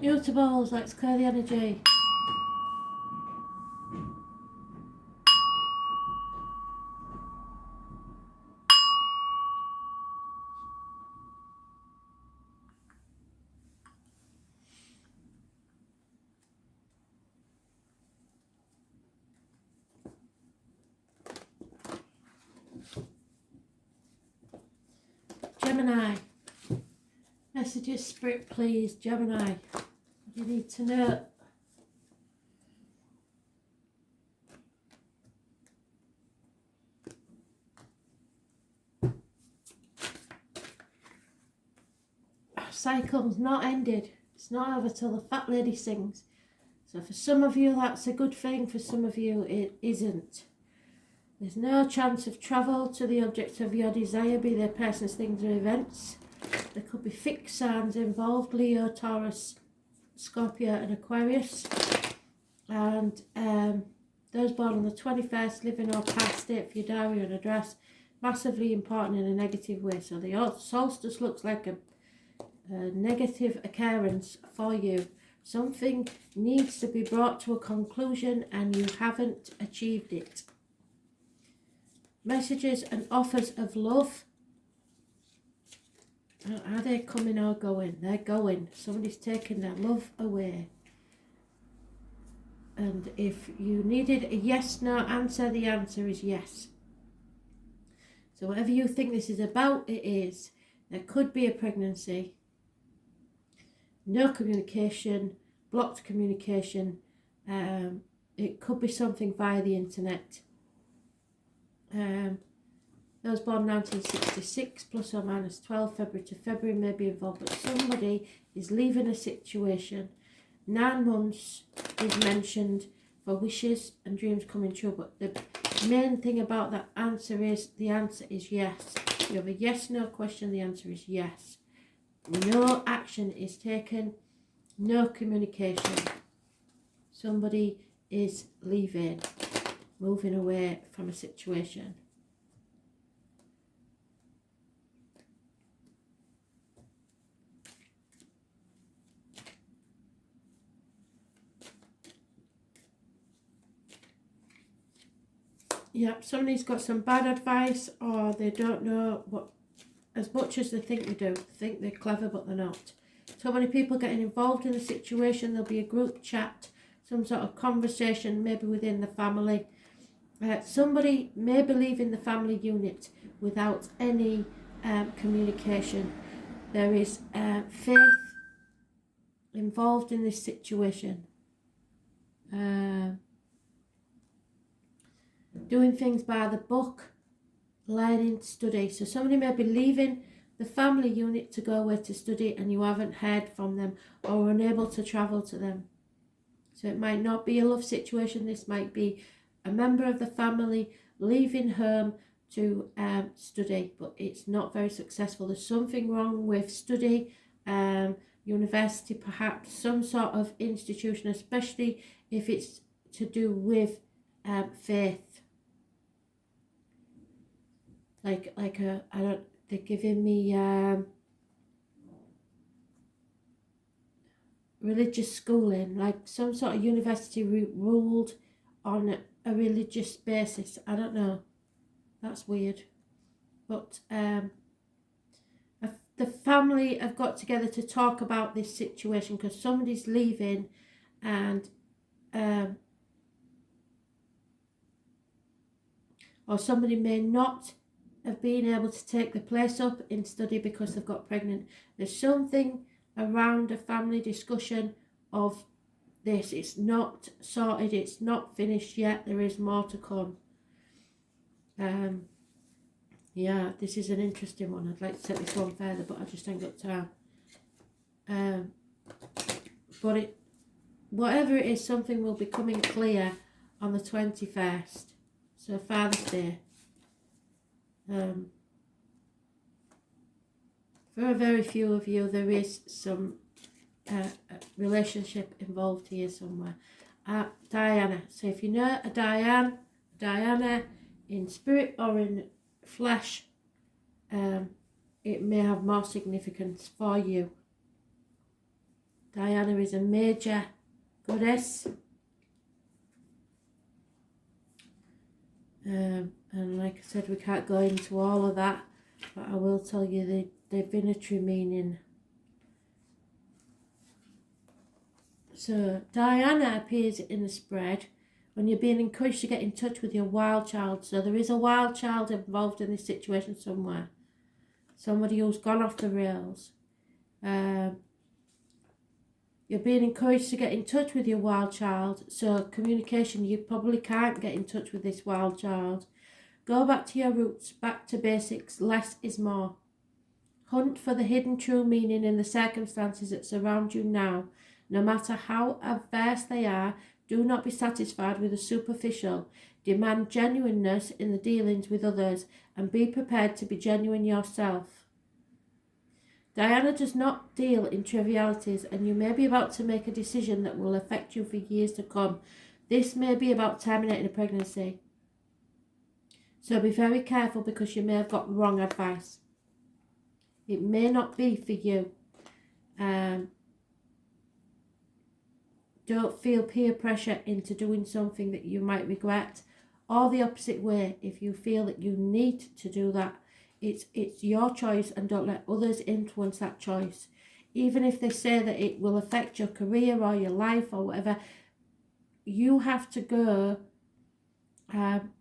Mutables, let's clear the energy. Gemini. Messages, Spirit, please. Gemini. What do you need to know? Cycle's not ended. It's not over till the fat lady sings. So for some of you that's a good thing, for some of you it isn't. There's no chance of travel to the object of your desire, be they persons, things or events. There could be fixed signs involved, Leo, Taurus, Scorpio and Aquarius. And those born on the 21st, living or past, state for your diary and address, massively important in a negative way. So the solstice looks like a negative occurrence for you. Something needs to be brought to a conclusion and you haven't achieved it. Messages and offers of love. Are they coming or going? They're going. Somebody's taking their love away. And if you needed a yes/no answer, the answer is yes. So whatever you think this is about, it is. There could be a pregnancy. No communication, blocked communication. It could be something via the internet. Those born 1966 plus or minus 12 February to February may be involved, but somebody is leaving a situation. 9 months is mentioned for wishes and dreams coming true, but the main thing about that answer is, the answer is yes. You have a yes/no question, the answer is yes. No action is taken, no communication. Somebody is leaving, moving away from a situation. Yep, somebody's got some bad advice, or they don't know what, as much as they think they do. They think they're clever, but they're not. So many people getting involved in the situation. There'll be a group chat, some sort of conversation, maybe within the family. Somebody may be leaving the family unit without any communication. There is faith involved in this situation. Doing things by the book, learning, study. So somebody may be leaving the family unit to go away to study and you haven't heard from them or unable to travel to them. So it might not be a love situation. This might be a member of the family leaving home to study, but it's not very successful. There's something wrong with study, university perhaps, some sort of institution, especially if it's to do with faith. They're giving me religious schooling, like some sort of university ruled on a religious basis. I don't know. That's weird. But the family have got together to talk about this situation because somebody's leaving and or somebody may not have been able to take the place up in study because they've got pregnant. There's something around a family discussion of this. It's not sorted, it's not finished yet, there is more to come. Yeah, this is an interesting one. I'd like to take this one further, but I just ain't got time. But whatever it is, something will be coming clear on the 21st. So Father's Day. For a very few of you, there is some relationship involved here somewhere. Diana. So if you know a Diana in spirit or in flesh, it may have more significance for you. Diana is a major goddess. And like I said, we can't go into all of that, but I will tell you the divinatory meaning. So Diana appears in the spread when you're being encouraged to get in touch with your wild child. So there is a wild child involved in this situation somewhere. Somebody who's gone off the rails. You're being encouraged to get in touch with your wild child. So communication, you probably can't get in touch with this wild child. Go back to your roots, back to basics. Less is more. Hunt for the hidden true meaning in the circumstances that surround you now. No matter how adverse they are, do not be satisfied with the superficial. Demand genuineness in the dealings with others and be prepared to be genuine yourself. Diana does not deal in trivialities, and you may be about to make a decision that will affect you for years to come. This may be about terminating a pregnancy. So be very careful because you may have got wrong advice. It may not be for you. Don't feel peer pressure into doing something that you might regret, or the opposite way. If you feel that you need to do that, it's your choice, and don't let others influence that choice. Even if they say that it will affect your career or your life or whatever, you have to go.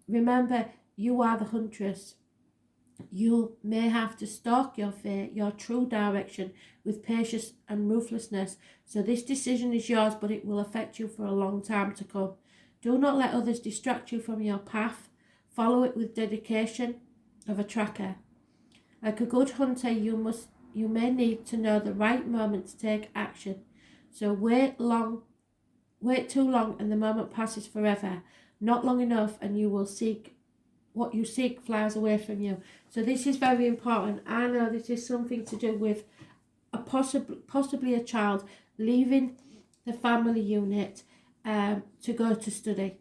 Remember, you are the huntress. You may have to stalk your fate, your true direction, with patience and ruthlessness. So this decision is yours, but it will affect you for a long time to come. Do not let others distract you from your path. Follow it with dedication of a tracker. Like a good hunter, you may need to know the right moment to take action. So wait too long and the moment passes forever. Not long enough and you will seek what you seek flies away from you. So this is very important. I know this is something to do with a possibly a child leaving the family unit to go to study.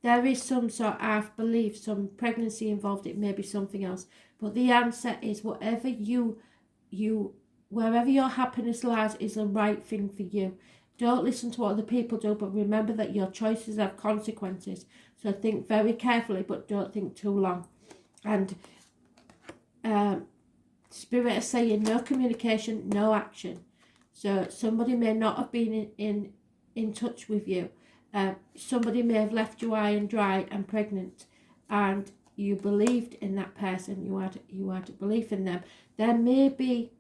There is some sort of belief, some pregnancy involved. It may be something else. But the answer is whatever wherever your happiness lies is the right thing for you. Don't listen to what other people do, but remember that your choices have consequences. So think very carefully, but don't think too long. And Spirit is saying no communication, no action. So somebody may not have been in touch with you. Somebody may have left you high and dry and pregnant, and you believed in that person. You had a belief in them. There may be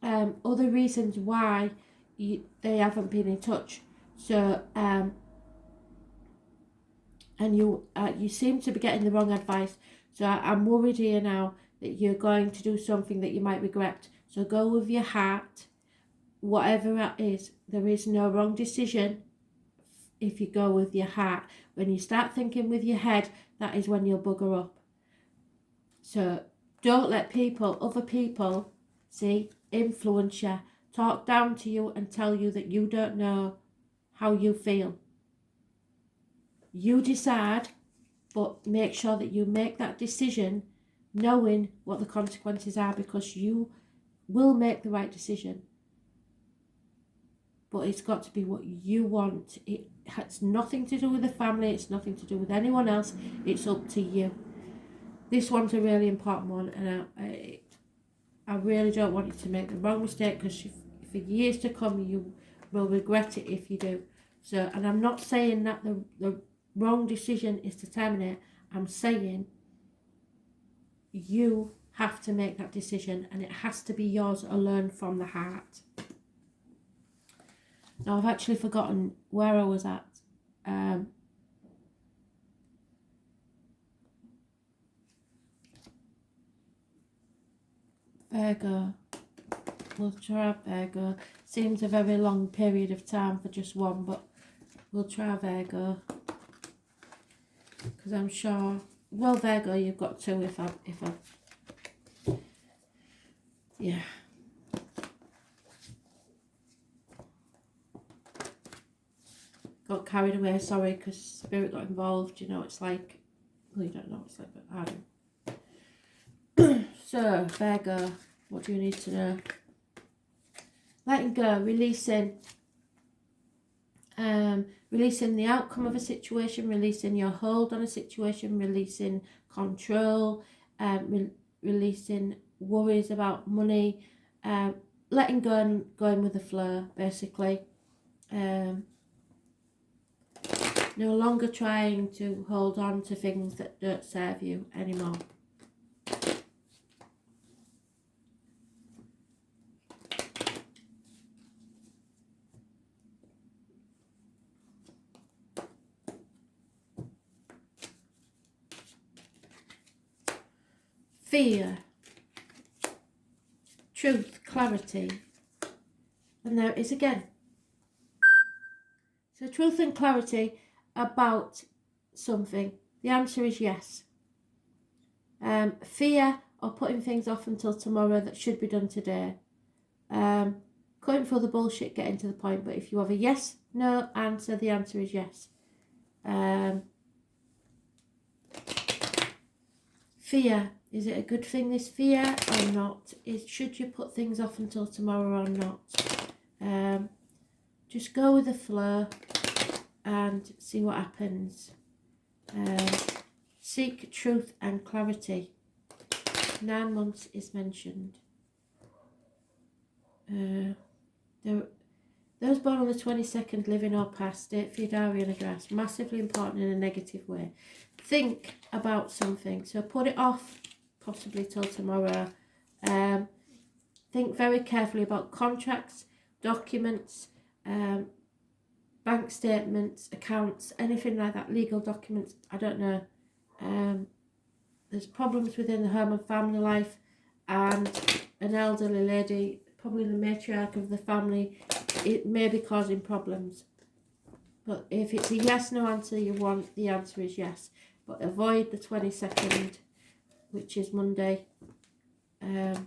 other reasons why they haven't been in touch. So and you seem to be getting the wrong advice. So I'm worried here now that you're going to do something that you might regret. So go with your heart, whatever that is. There is no wrong decision if you go with your heart. When you start thinking with your head, that is when you'll bugger up. So don't let other people, influence you, talk down to you and tell you that you don't know how you feel. You decide, but make sure that you make that decision knowing what the consequences are, because you will make the right decision. But it's got to be what you want. It has nothing to do with the family. It's nothing to do with anyone else. It's up to you. This one's a really important one, and I really don't want you to make the wrong mistake, because for years to come you will regret it if you do. So, and I'm not saying that the wrong decision is to terminate. I'm saying you have to make that decision, and it has to be yours alone from the heart. Now I've actually forgotten where I was at. Virgo. We'll try Virgo. Seems a very long period of time for just one, but we'll try Virgo. Because I'm sure, well, Virgo, you've got two if I, yeah. Got carried away, sorry, because Spirit got involved. You know, it's like, well, you don't know what it's like, but I do. So, Virgo, what do you need to know? Letting go, releasing, Releasing the outcome of a situation, releasing your hold on a situation, releasing control, releasing worries about money, letting go and going with the flow, basically. No longer trying to hold on to things that don't serve you anymore. Fear, truth, clarity, and there it is again. So truth and clarity about something. The answer is yes. Fear or putting things off until tomorrow that should be done today. Cutting through the bullshit, getting to the point. But if you have a yes, no answer, the answer is yes. Fear. Is it a good thing, this fear, or not? Should you put things off until tomorrow or not? Just go with the flow and see what happens. Seek truth and clarity. 9 months is mentioned. Those born on the 22nd, living or past, state for your diary and address. Massively important in a negative way. Think about something. So put it off, possibly till tomorrow. Think very carefully about contracts, documents, bank statements, accounts, anything like that, legal documents, I don't know. There's problems within the home and family life, and an elderly lady, probably the matriarch of the family, it may be causing problems. But if it's a yes, no answer you want, the answer is yes. But avoid the 22nd, which is Monday. There's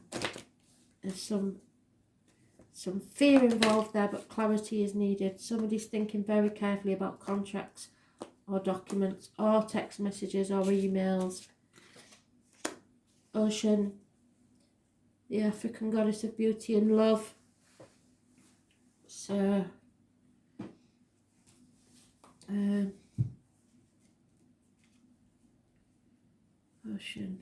some fear involved there, but clarity is needed. Somebody's thinking very carefully about contracts or documents or text messages or emails. Ocean, the African goddess of beauty and love. So, ocean.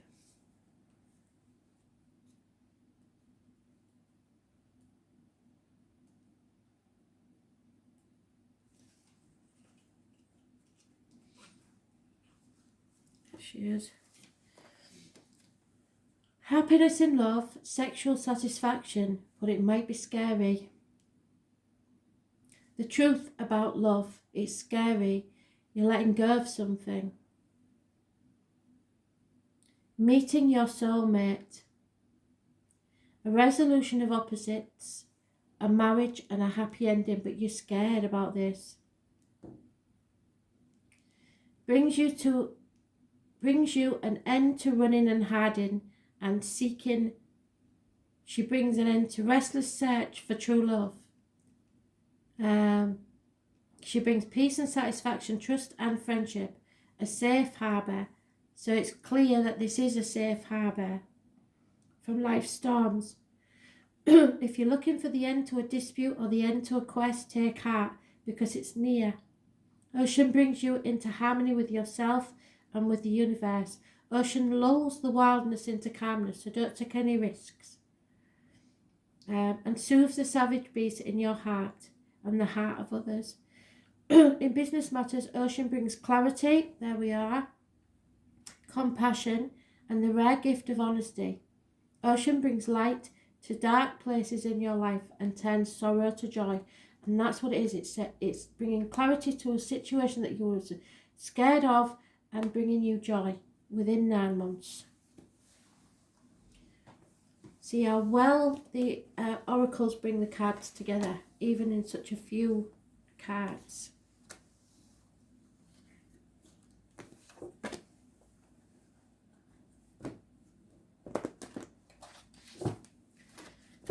She is. Happiness in love, sexual satisfaction, but it might be scary. The truth about love is scary. You're letting go of something. Meeting your soulmate. A resolution of opposites, a marriage and a happy ending, but you're scared about this. Brings you an end to running and hiding and seeking. She brings an end to restless search for true love. She brings peace and satisfaction, trust and friendship, a safe harbour. So it's clear that this is a safe harbour from life's storms. If you're looking for the end to a dispute or the end to a quest, take heart, because it's near. Ocean brings you into harmony with yourself and with the universe. Ocean lulls the wildness into calmness, so don't take any risks. And soothes the savage beast in your heart and the heart of others. In business matters, Ocean brings clarity, there we are, compassion, and the rare gift of honesty. Ocean brings light to dark places in your life and turns sorrow to joy. And that's what it is. It's bringing clarity to a situation that you were scared of and bringing you joy within 9 months. See how well the oracles bring the cards together, even in such a few cards.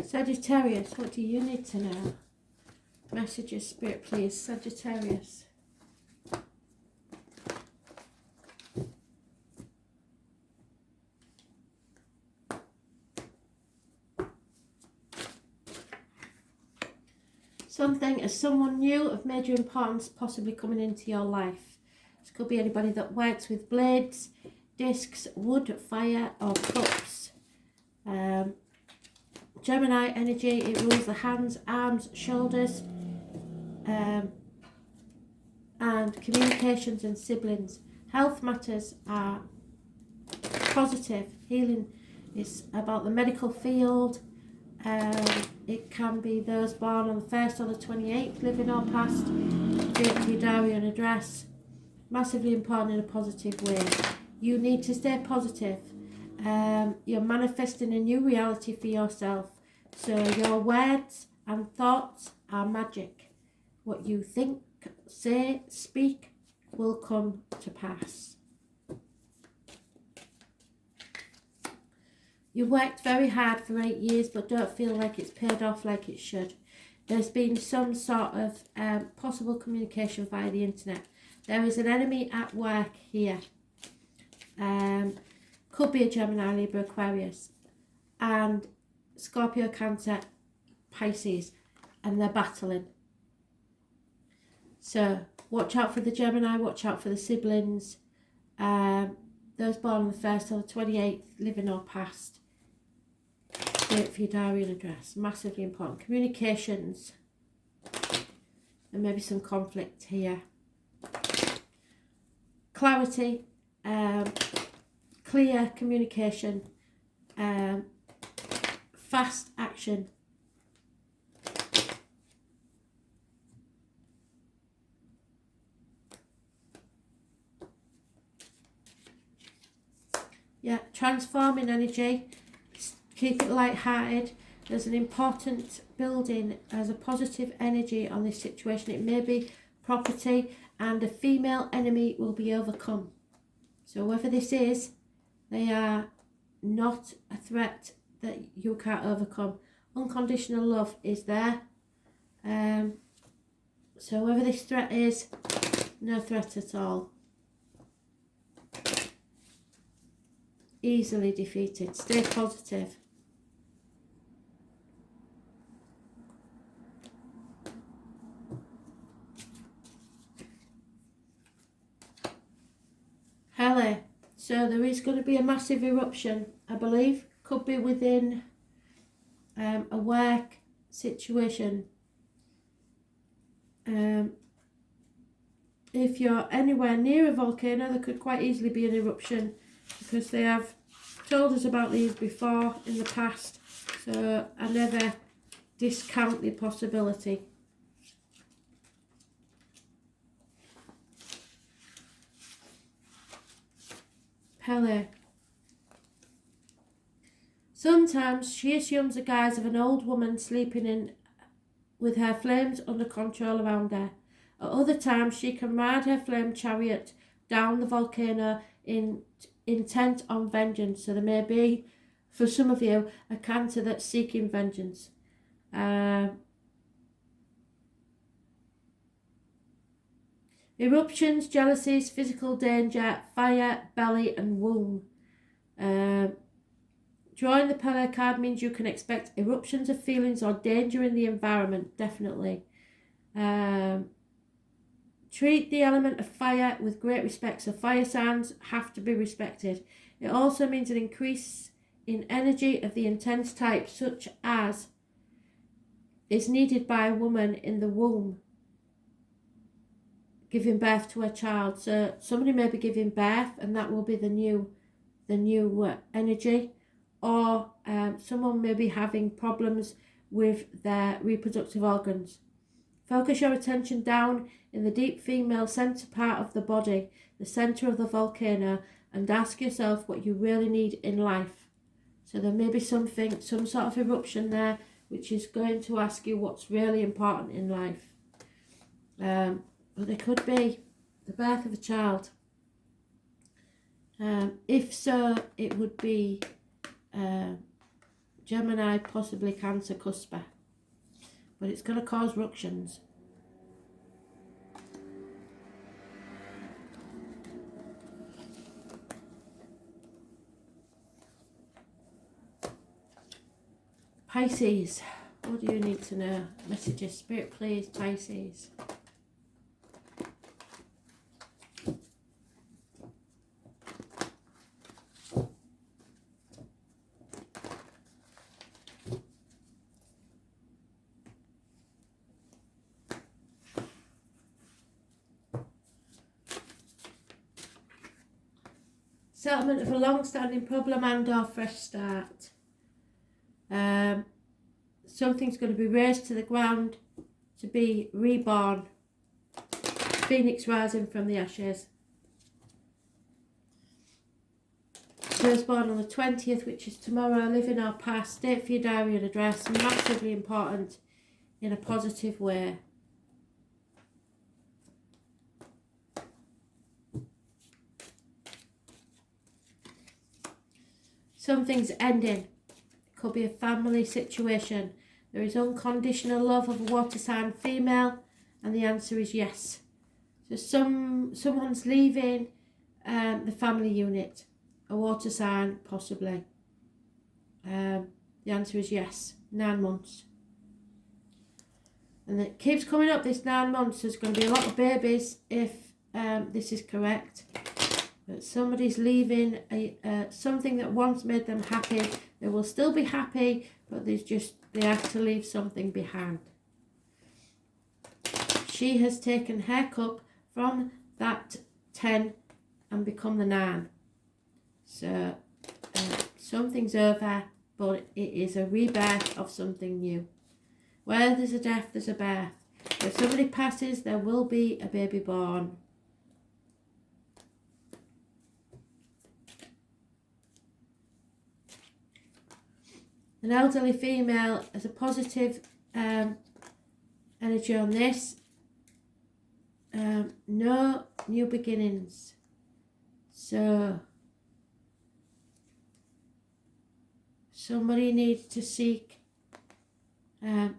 Sagittarius, what do you need to know? Messages, Spirit, please. Sagittarius. Something as someone new of major importance possibly coming into your life. This could be anybody that works with blades, discs, wood, fire or cups. Gemini energy, it rules the hands, arms, shoulders, and communications and siblings. Health matters are positive. Healing is about the medical field. It can be those born on the 1st or the 28th, living or past. Date for your diary and address. Massively important in a positive way. You need to stay positive. You're manifesting a new reality for yourself. So your words and thoughts are magic. What you think, say, speak will come to pass. You worked very hard for 8 years but don't feel like it's paid off like it should. There's been some sort of possible communication via the internet. There is an enemy at work here. Could be a Gemini, Libra, Aquarius, and Scorpio, Cancer, Pisces, and they're battling. So watch out for the Gemini, watch out for the siblings. Those born on the 1st or the 28th, living or past. Date for your diary and address. Massively important. Communications. And maybe some conflict here. Clarity. Clear communication. Fast action. Yeah, transforming energy. Keep it light-hearted. There's an important building as a positive energy on this situation. It may be property, and a female enemy will be overcome. So whoever this is, they are not a threat that you can't overcome. Unconditional love is there. So whoever this threat is, no threat at all. Easily defeated. Stay positive. Helle. So there is going to be a massive eruption, I believe. Could be within a work situation. If you're anywhere near a volcano, there could quite easily be an eruption, because they have told us about these before in the past. So I never discount the possibility. Pele. Sometimes she assumes the guise of an old woman sleeping in with her flames under control around her. At other times she can ride her flame chariot down the volcano intent on vengeance. So there may be, for some of you, a Cancer that's seeking vengeance. Eruptions, jealousies, physical danger, fire, belly and womb. Drawing the Pele card means you can expect eruptions of feelings or danger in the environment, definitely. Treat the element of fire with great respect. So fire signs have to be respected. It also means an increase in energy of the intense type, such as is needed by a woman in the womb giving birth to a child. So somebody may be giving birth, and that will be the new energy. Or someone may be having problems with their reproductive organs. Focus your attention down in the deep female centre part of the body, the centre of the volcano, and ask yourself what you really need in life. So there may be some sort of eruption there, which is going to ask you what's really important in life. But there could be the birth of a child. If so, it would be Gemini, possibly Cancer, cusper. But it's going to cause ructions. Pisces. What do you need to know? Messages, Spirit, please, Pisces. Settlement of a long-standing problem and or fresh start. Something's going to be raised to the ground to be reborn. Phoenix rising from the ashes. Those born on the 20th, which is tomorrow, living or past, date for your diary and address, massively important in a positive way. Something's ending. It could be a family situation. There is unconditional love of a water sign female, and the answer is yes. So someone's leaving the family unit, a water sign possibly. The answer is yes, 9 months. And it keeps coming up, this 9 months. There's going to be a lot of babies if this is correct. But somebody's leaving something that once made them happy. They will still be happy, but they have to leave something behind. She has taken her cup from that 10 and become the 9. So something's over, but it is a rebirth of something new. Where there's a death, there's a birth. If somebody passes, there will be a baby born. An elderly female has a positive energy on this. No new beginnings. So somebody needs to seek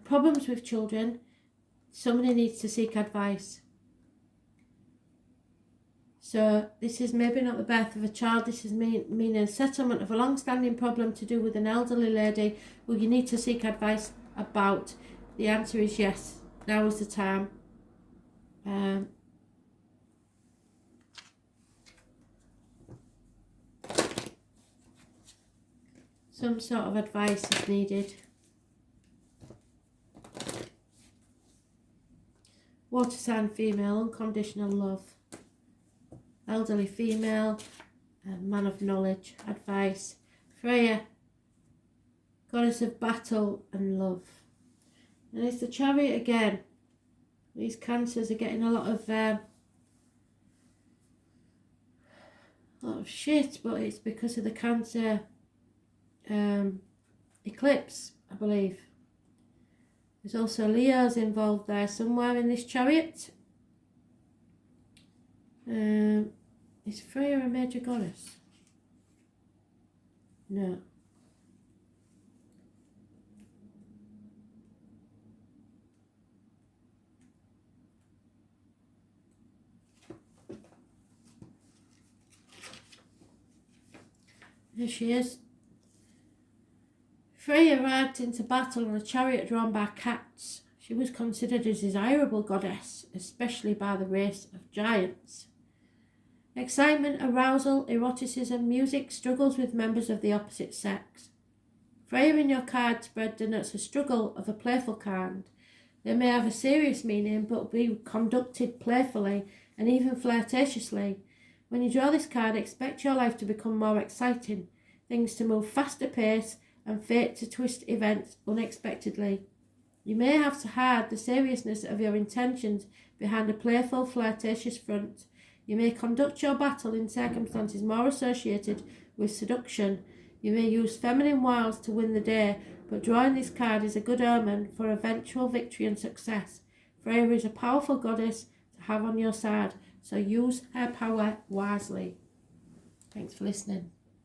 problems with children. Somebody needs to seek advice. So this is maybe not the birth of a child. This is meaning a settlement of a long-standing problem to do with an elderly lady who you need to seek advice about. The answer is yes. Now is the time. Some sort of advice is needed. Water sign female, unconditional love. Elderly female, man of knowledge, advice. Freya, goddess of battle and love. And it's the Chariot again. These Cancers are getting a lot of shit, but it's because of the Cancer eclipse, I believe. There's also Leo's involved there somewhere in this Chariot. Is Freya a major goddess? No. There she is. Freya arrived into battle on a chariot drawn by cats. She was considered a desirable goddess, especially by the race of giants. Excitement, arousal, eroticism, music, struggles with members of the opposite sex. Freya in your card spread denotes a struggle of a playful kind. They may have a serious meaning, but be conducted playfully and even flirtatiously. When you draw this card, expect your life to become more exciting, things to move faster pace, and fate to twist events unexpectedly. You may have to hide the seriousness of your intentions behind a playful, flirtatious front. You may conduct your battle in circumstances more associated with seduction. You may use feminine wiles to win the day, but drawing this card is a good omen for eventual victory and success. Freya is a powerful goddess to have on your side, so use her power wisely. Thanks for listening.